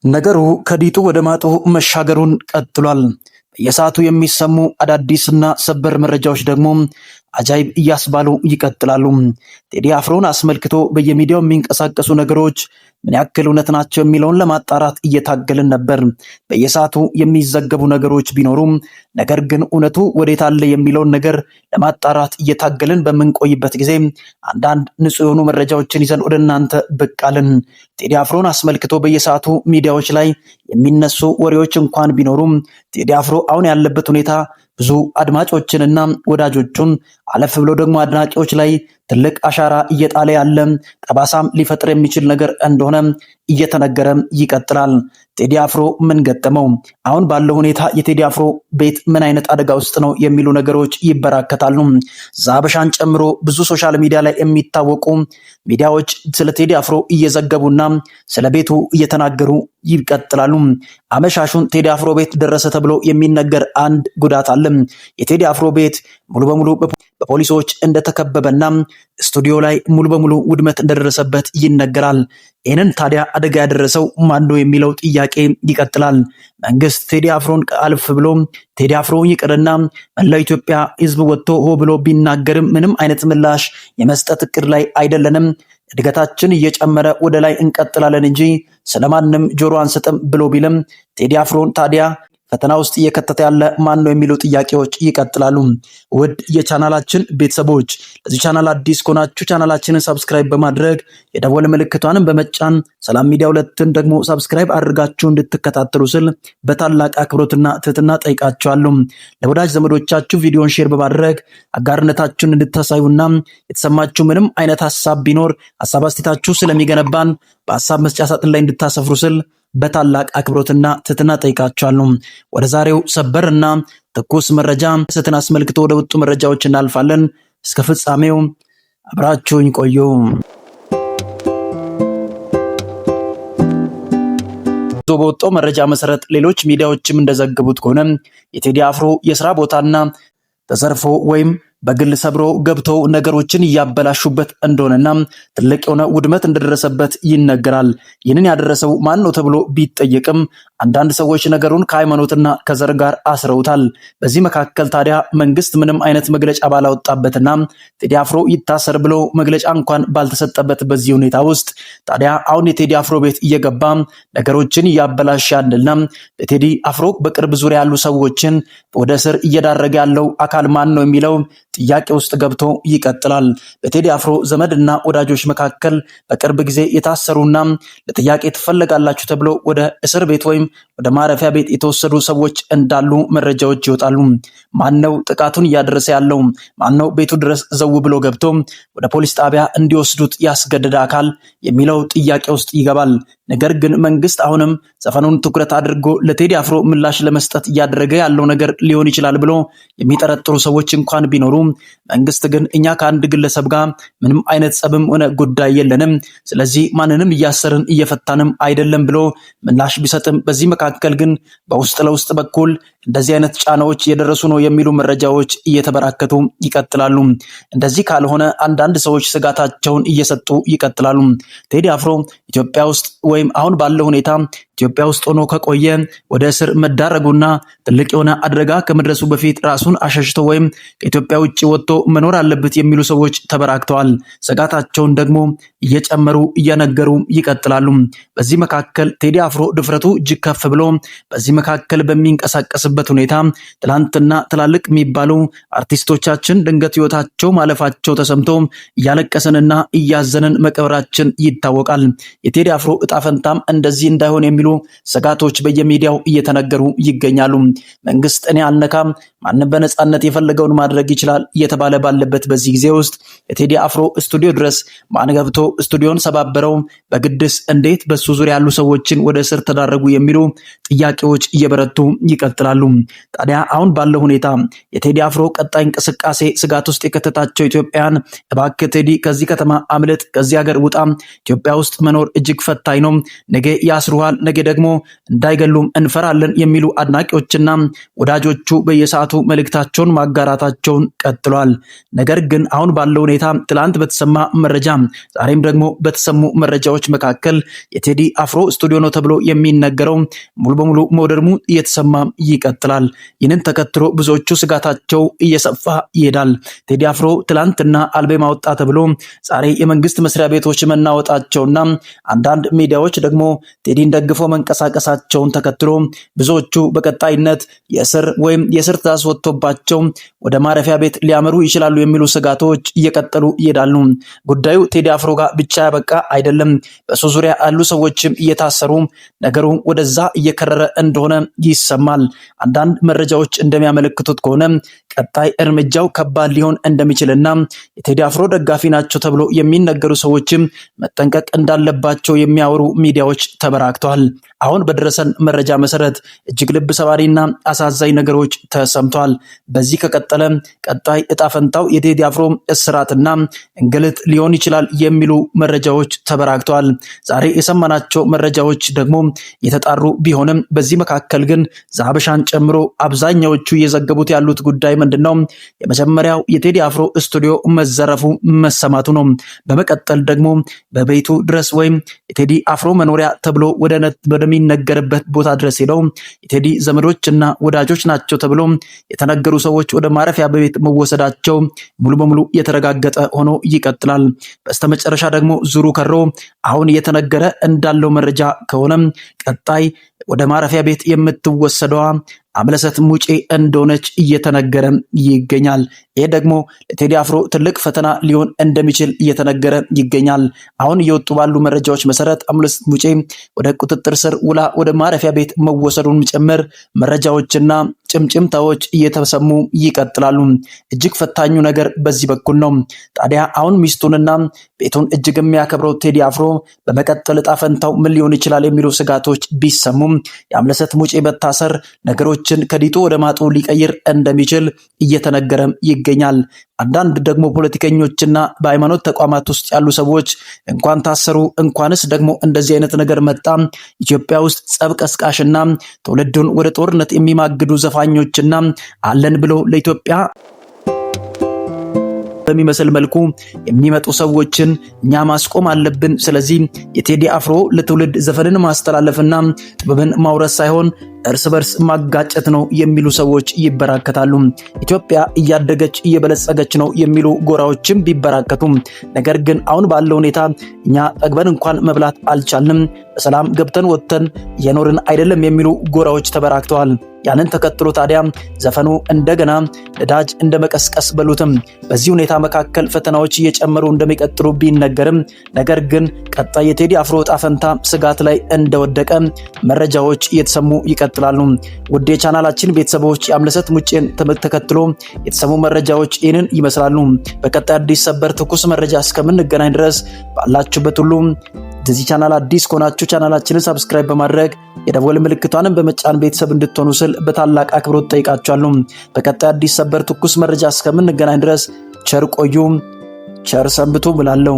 ነገሩ ከዲጡ ወደ ማጡ መሻገሩን ቀጥሏል። በየሰዓቱ የሚሰሙ አዳዲስና ሰበር መረጃዎች ደግሞ አጃይብ እያስባሉ ይቀጥላሉ። ቴዲ አፍሮን አስመልክቶ በየሚዲያው የሚንቀሳቀሱ ነገሮች ምን ያክል እውነት ናቸው የሚለውን ለማጣራት እየታገልን ነበር። በየሰዓቱ የሚዘገቡ ነገሮች ቢኖሩም ነገር ግን እውነቱ ወዴት አለ የሚለውን ነገር ለማጣራት እየታገልን በምንቆይበት ጊዜ አንዳንድ ንጹህ የሆኑ መረጃዎችን ይዘን ወደ እናንተ ብቅ አልን። ቴዲ አፍሮን አስመልክቶ በየሰዓቱ ሚዲያዎች ላይ የሚነሱ ወሬዎች እንኳን ቢኖሩም ቴዲ አፍሮ አሁን ያለበት ሁኔታ ብዙ አድማጮችንና ወዳጆቹን አለፍ ብሎ ደግሞ አድናቂዎች ላይ ትልቅ አሻራ እየጣለ ያለ ጠባሳም ሊፈጥር የሚችል ነገር እንደሆነ እየተነገረ ይቀጥላል። ቴዲ አፍሮ ምን ገጠመው? አሁን ባለው ሁኔታ የቴዲ አፍሮ ቤት ምን አይነት አደጋ ውስጥ ነው የሚሉ ነገሮች ይበራከታሉ። ዛበሻን ጨምሮ ብዙ ሶሻል ሚዲያ ላይ የሚታወቁ ሚዲያዎች ስለ ቴዲ አፍሮ እየዘገቡና ስለ ቤቱ እየተናገሩ ይቀጥላሉ። አመሻሹን ቴዲ አፍሮ ቤት ደረሰ ተብሎ የሚነገር አንድ ጉዳት አለ። የቴዲ አፍሮ ቤት ሙሉ በሙሉ በፖሊሶች እንደተከበበና ስቱዲዮ ላይ ሙሉ በሙሉ ውድመት እንደደረሰበት ይነገራል። ይህንን ታዲያ አደጋ ያደረሰው ማን ነው የሚለው ጥያቄ ይቀጥላል። መንግስት ቴዲ አፍሮን አልፍ ብሎ ቴዲ አፍሮ ይቅርና መላው ኢትዮጵያ ሕዝብ ወጥቶ ሆ ብሎ ቢናገርም ምንም አይነት ምላሽ የመስጠት እቅድ ላይ አይደለንም፣ እድገታችን እየጨመረ ወደ ላይ እንቀጥላለን እንጂ ስለማንም ጆሮ አንሰጥም ብሎ ቢልም ቴዲ አፍሮን ታዲያ ፈተና ውስጥ እየከተተ ያለ ማን ነው የሚሉ ጥያቄዎች ይቀጥላሉ። ውድ የቻናላችን ቤተሰቦች ለዚህ ቻናል አዲስ ከሆናችሁ ቻናላችንን ሰብስክራይብ በማድረግ የደወል ምልክቷንም በመጫን ሰላም ሚዲያ 2ን ደግሞ ሰብስክራይብ አድርጋችሁ እንድትከታተሉ ስል በታላቅ አክብሮትና ትህትና ጠይቃችኋለሁ። ለወዳጅ ዘመዶቻችሁ ቪዲዮን ሼር በማድረግ አጋርነታችሁን እንድታሳዩና የተሰማችሁ ምንም አይነት ሐሳብ ቢኖር ሐሳብ አስተያየታችሁ ስለሚገነባን በሐሳብ መስጫ ሳጥን ላይ እንድታሰፍሩ ስል በታላቅ አክብሮትና ትህትና ጠይቃችኋለሁ። ወደ ዛሬው ሰበርና ትኩስ መረጃ ስትን አስመልክቶ ወደ ወጡ መረጃዎች እናልፋለን። እስከ ፍጻሜው አብራችሁኝ ቆዩ። በወጣው መረጃ መሰረት ሌሎች ሚዲያዎችም እንደዘገቡት ከሆነ የቴዲ አፍሮ የሥራ ቦታና ተዘርፎ ወይም በግል ሰብሮ ገብተው ነገሮችን እያበላሹበት እንደሆነና ትልቅ የሆነ ውድመት እንደደረሰበት ይነገራል። ይህንን ያደረሰው ማን ነው ተብሎ ቢጠየቅም አንዳንድ ሰዎች ነገሩን ከሃይማኖትና ከዘር ጋር አስረውታል። በዚህ መካከል ታዲያ መንግስት ምንም አይነት መግለጫ ባላወጣበትና ቴዲ አፍሮ ይታሰር ብሎ መግለጫ እንኳን ባልተሰጠበት በዚህ ሁኔታ ውስጥ ታዲያ አሁን የቴዲ አፍሮ ቤት እየገባ ነገሮችን እያበላሸ ያለና በቴዲ አፍሮ በቅርብ ዙሪያ ያሉ ሰዎችን ወደ እስር እየዳረገ ያለው አካል ማን ነው የሚለው ጥያቄ ውስጥ ገብቶ ይቀጥላል። በቴዲ አፍሮ ዘመድና ወዳጆች መካከል በቅርብ ጊዜ የታሰሩና ለጥያቄ ትፈልጋላችሁ ተብሎ ወደ እስር ቤት ወይም ወደ ማረፊያ ቤት የተወሰዱ ሰዎች እንዳሉ መረጃዎች ይወጣሉ። ማነው ጥቃቱን እያደረሰ ያለው? ማነው ቤቱ ድረስ ዘው ብሎ ገብቶ ወደ ፖሊስ ጣቢያ እንዲወስዱት ያስገደደ አካል የሚለው ጥያቄ ውስጥ ይገባል። ነገር ግን መንግስት አሁንም ዘፈኑን ትኩረት አድርጎ ለቴዲ አፍሮ ምላሽ ለመስጠት እያደረገ ያለው ነገር ሊሆን ይችላል ብሎ የሚጠረጥሩ ሰዎች እንኳን ቢኖሩ መንግስት ግን እኛ ከአንድ ግለሰብ ጋር ምንም አይነት ጸብም ሆነ ጉዳይ የለንም፣ ስለዚህ ማንንም እያሰርን እየፈታንም አይደለም ብሎ ምላሽ ቢሰጥም በዚህ መካከል ግን በውስጥ ለውስጥ በኩል እንደዚህ አይነት ጫናዎች እየደረሱ ነው የሚሉ መረጃዎች እየተበራከቱ ይቀጥላሉ። እንደዚህ ካልሆነ አንዳንድ ሰዎች ስጋታቸውን እየሰጡ ይቀጥላሉ። ቴዲ አፍሮ ኢትዮጵያ ውስጥ ወይም አሁን ባለው ሁኔታ ኢትዮጵያ ውስጥ ሆኖ ከቆየ ወደ እስር መዳረጉና ትልቅ የሆነ አደጋ ከመድረሱ በፊት ራሱን አሸሽቶ ወይም ከኢትዮጵያ ውጭ ወጥቶ መኖር አለበት የሚሉ ሰዎች ተበራክተዋል። ስጋታቸውን ደግሞ እየጨመሩ እየነገሩ ይቀጥላሉ። በዚህ መካከል ቴዲ አፍሮ ድፍረቱ እጅግ ከፍ ብሎ በዚህ መካከል በሚንቀሳቀስበት ሁኔታ ትላንትና ትላልቅ የሚባሉ አርቲስቶቻችን ድንገት ህይወታቸው ማለፋቸው ተሰምቶ እያለቀሰንና እያዘንን መቀበራችን ይታወቃል። የቴዲ አፍሮ እጣ ፈንታም እንደዚህ እንዳይሆን የሚሉ ስጋቶች በየሚዲያው እየተነገሩ ይገኛሉ። መንግስት እኔ አልነካም፣ ማንም በነጻነት የፈለገውን ማድረግ ይችላል እየተባለ ባለበት በዚህ ጊዜ ውስጥ የቴዲ አፍሮ ስቱዲዮ ድረስ ማን ገብቶ ስቱዲዮን ሰባበረው? በግድስ እንዴት በሱ ዙሪያ ያሉ ሰዎችን ወደ እስር ተዳረጉ? የሚሉ ጥያቄዎች እየበረቱ ይቀጥላሉ። ይገኛሉ። ታዲያ አሁን ባለው ሁኔታ የቴዲ አፍሮ ቀጣይ እንቅስቃሴ ስጋት ውስጥ የከተታቸው ኢትዮጵያን እባክህ ቴዲ ከዚህ ከተማ አምልጥ፣ ከዚህ ሀገር ውጣ፣ ኢትዮጵያ ውስጥ መኖር እጅግ ፈታኝ ነው፣ ነገ ያስሩሃል፣ ነገ ደግሞ እንዳይገሉም እንፈራለን የሚሉ አድናቂዎችና ወዳጆቹ በየሰዓቱ መልእክታቸውን ማጋራታቸውን ቀጥሏል። ነገር ግን አሁን ባለው ሁኔታ ትላንት በተሰማ መረጃ ዛሬም ደግሞ በተሰሙ መረጃዎች መካከል የቴዲ አፍሮ ስቱዲዮ ነው ተብሎ የሚነገረው ሙሉ በሙሉ መውደሙ እየተሰማ ይቀጥላል። ይህንን ተከትሎ ብዙዎቹ ስጋታቸው እየሰፋ ይሄዳል። ቴዲ አፍሮ ትላንትና አልበም አወጣ ተብሎ ዛሬ የመንግስት መስሪያ ቤቶች መናወጣቸውና አንዳንድ ሚዲያዎች ደግሞ ቴዲን ደግፈው መንቀሳቀሳቸውን ተከትሎ ብዙዎቹ በቀጣይነት የእስር ትዕዛዝ ወጥቶባቸው ወደ ማረፊያ ቤት ሊያመሩ ይችላሉ የሚሉ ስጋቶች እየቀጠሉ ይሄዳሉ። ጉዳዩ ቴዲ አፍሮ ጋር ብቻ ያበቃ አይደለም። በሱ ዙሪያ ያሉ ሰዎችም እየታሰሩ ነገሩ ወደዛ እየከረረ እንደሆነ ይሰማል። አንዳንድ መረጃዎች እንደሚያመለክቱት ከሆነ ቀጣይ እርምጃው ከባድ ሊሆን እንደሚችልና የቴዲ አፍሮ ደጋፊ ናቸው ተብሎ የሚነገሩ ሰዎችም መጠንቀቅ እንዳለባቸው የሚያወሩ ሚዲያዎች ተበራክተዋል። አሁን በደረሰን መረጃ መሰረት እጅግ ልብ ሰባሪና አሳዛኝ ነገሮች ተሰምተዋል። በዚህ ከቀጠለ ቀጣይ እጣ ፈንታው የቴዲ አፍሮ እስራትና እንግልት ሊሆን ይችላል የሚሉ መረጃዎች ተበራክተዋል። ዛሬ የሰማናቸው መረጃዎች ደግሞ የተጣሩ ቢሆንም በዚህ መካከል ግን ዛበሻን ጨምሮ አብዛኛዎቹ እየዘገቡት ያሉት ጉዳይ ምንድነው? የመጀመሪያው የቴዲ አፍሮ ስቱዲዮ መዘረፉ መሰማቱ ነው። በመቀጠል ደግሞ በቤቱ ድረስ ወይም የቴዲ አፍሮ መኖሪያ ተብሎ ወደሚነገርበት ቦታ ድረስ ሄደው የቴዲ ዘመዶችና ወዳጆች ናቸው ተብሎ የተነገሩ ሰዎች ወደ ማረፊያ ቤት መወሰዳቸው ሙሉ በሙሉ የተረጋገጠ ሆኖ ይቀጥላል። በስተመጨረሻ ደግሞ ዙሩ ከሮ አሁን እየተነገረ እንዳለው መረጃ ከሆነ ቀጣይ ወደ ማረፊያ ቤት የምትወሰደዋ አምለሰት ሙጬ እንደሆነች እየተነገረ ይገኛል። ይህ ደግሞ ለቴዲ አፍሮ ትልቅ ፈተና ሊሆን እንደሚችል እየተነገረ ይገኛል። አሁን እየወጡ ባሉ መረጃዎች መሰረት አምለሰት ሙጬ ወደ ቁጥጥር ስር ውላ ወደ ማረፊያ ቤት መወሰዱን ጭምር መረጃዎችና ጭምጭምታዎች እየተሰሙ ይቀጥላሉ። እጅግ ፈታኙ ነገር በዚህ በኩል ነው። ታዲያ አሁን ሚስቱንና ቤቱን እጅግ የሚያከብረው ቴዲ አፍሮ በመቀጠል ዕጣ ፈንታው ምን ሊሆን ይችላል የሚሉ ስጋቶች ቢሰሙም የአምለሰት ሙጬ መታሰር ነገሮችን ከዲጡ ወደ ማጡ ሊቀይር እንደሚችል እየተነገረ ይገኛል። አንዳንድ ደግሞ ፖለቲከኞችና በሃይማኖት ተቋማት ውስጥ ያሉ ሰዎች እንኳን ታሰሩ እንኳንስ ደግሞ እንደዚህ አይነት ነገር መጣ፣ ኢትዮጵያ ውስጥ ጸብ ቀስቃሽና ትውልዱን ወደ ጦርነት የሚማግዱ ዘፋኞችና አለን ብሎ ለኢትዮጵያ በሚመስል መልኩ የሚመጡ ሰዎችን እኛ ማስቆም አለብን። ስለዚህ የቴዲ አፍሮ ለትውልድ ዘፈንን ማስተላለፍና ጥበብን ማውረስ ሳይሆን እርስ በርስ ማጋጨት ነው የሚሉ ሰዎች ይበራከታሉ። ኢትዮጵያ እያደገች እየበለጸገች ነው የሚሉ ጎራዎችም ቢበራከቱም ነገር ግን አሁን ባለው ሁኔታ እኛ ጠግበን እንኳን መብላት አልቻልንም፣ በሰላም ገብተን ወጥተን እየኖርን አይደለም የሚሉ ጎራዎች ተበራክተዋል። ያንን ተከትሎ ታዲያ ዘፈኑ እንደገና ነዳጅ እንደመቀስቀስ በሉትም በዚህ ሁኔታ መካከል ፈተናዎች እየጨመሩ እንደሚቀጥሉ ቢነገርም ነገር ግን ቀጣይ የቴዲ አፍሮ ዕጣ ፈንታ ስጋት ላይ እንደወደቀ መረጃዎች እየተሰሙ ይቀጥላሉ። ውድ የቻናላችን ቤተሰቦች የአምለሰት ሙጬን ተከትሎ የተሰሙ መረጃዎች ይህንን ይመስላሉ። በቀጣይ አዲስ ሰበር ትኩስ መረጃ እስከምንገናኝ ድረስ ባላችሁበት ሁሉ ለዚህ ቻናል አዲስ ከሆናችሁ ቻናላችንን ሰብስክራይብ በማድረግ የደወል ምልክቷንም በመጫን ቤተሰብ እንድትሆኑ ስል በታላቅ አክብሮት ጠይቃችኋለሁ። በቀጣይ አዲስ ሰበር ትኩስ መረጃ እስከምንገናኝ ድረስ ቸር ቆዩ፣ ቸር ሰንብቱ ብላለሁ።